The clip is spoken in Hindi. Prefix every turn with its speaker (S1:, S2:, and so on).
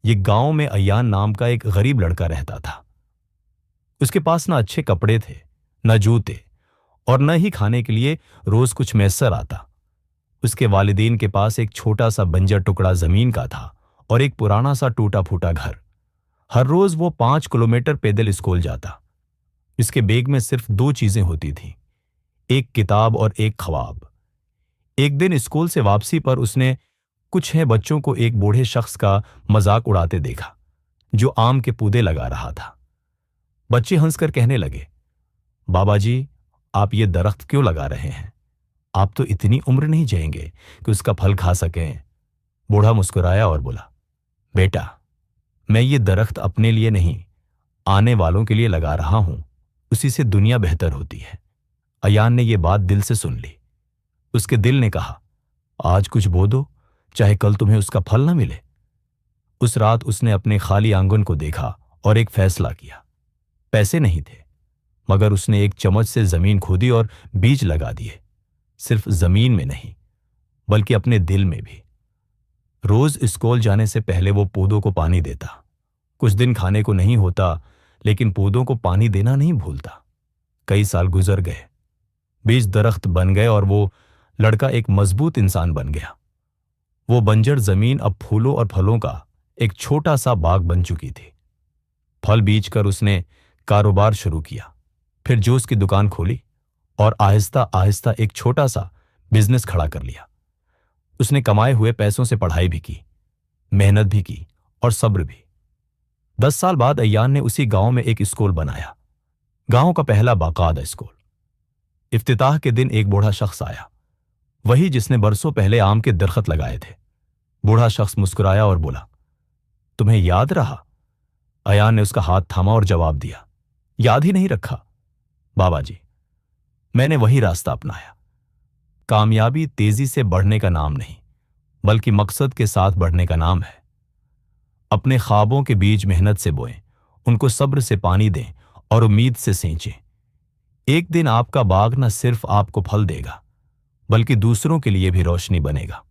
S1: ये गांव में अयान नाम का एक गरीब लड़का रहता था। उसके पास न अच्छे कपड़े थे, न जूते, और न ही खाने के लिए रोज कुछ मैसर आता। उसके वालिदैन के पास एक छोटा सा बंजर टुकड़ा जमीन का था और एक पुराना सा टूटा फूटा घर। हर रोज वो 5 किलोमीटर पैदल स्कूल जाता। इसके बैग में सिर्फ 2 चीजें होती थीं, एक किताब और एक ख्वाब। एक दिन स्कूल से वापसी पर उसने कुछ है बच्चों को एक बूढ़े शख्स का मजाक उड़ाते देखा, जो आम के पौधे लगा रहा था। बच्चे हंसकर कहने लगे, बाबा जी, आप ये दरख्त क्यों लगा रहे हैं? आप तो इतनी उम्र नहीं जिएंगे कि उसका फल खा सकें। बूढ़ा मुस्कुराया और बोला, बेटा, मैं ये दरख्त अपने लिए नहीं, आने वालों के लिए लगा रहा हूं। उसी से दुनिया बेहतर होती है। अयान ने यह बात दिल से सुन ली। उसके दिल ने कहा, आज कुछ बो दो, चाहे कल तुम्हें उसका फल ना मिले। उस रात उसने अपने खाली आंगन को देखा और एक फैसला किया। पैसे नहीं थे, मगर उसने एक चम्मच से जमीन खोदी और बीज लगा दिए। सिर्फ जमीन में नहीं, बल्कि अपने दिल में भी। रोज स्कूल जाने से पहले वो पौधों को पानी देता। कुछ दिन खाने को नहीं होता, लेकिन पौधों को पानी देना नहीं भूलता। कई साल गुजर गए, बीज दरख्त बन गए और वो लड़का एक मजबूत इंसान बन गया। वो बंजर जमीन अब फूलों और फलों का एक छोटा सा बाग बन चुकी थी। फल बीजकर उसने कारोबार शुरू किया, फिर जूस की दुकान खोली और आहिस्ता आहिस्ता एक छोटा सा बिजनेस खड़ा कर लिया। उसने कमाए हुए पैसों से पढ़ाई भी की, मेहनत भी की और सब्र भी। 10 साल बाद अयान ने उसी गांव में एक स्कूल बनाया, गांव का पहला बाकायदा स्कूल। इफ्तिताह के दिन एक बूढ़ा शख्स आया, वही जिसने बरसों पहले आम के दरख्त लगाए थे। बूढ़ा शख्स मुस्कुराया और बोला, तुम्हें याद रहा? अयान ने उसका हाथ थामा और जवाब दिया, याद ही नहीं रखा बाबा जी। मैंने वही रास्ता अपनाया। कामयाबी तेजी से बढ़ने का नाम नहीं, बल्कि मकसद के साथ बढ़ने का नाम है। अपने ख्वाबों के बीज मेहनत से बोएं, उनको सब्र से पानी दें और उम्मीद से सींचें। एक दिन आपका बाग न सिर्फ आपको फल देगा, बल्कि दूसरों के लिए भी रोशनी बनेगा।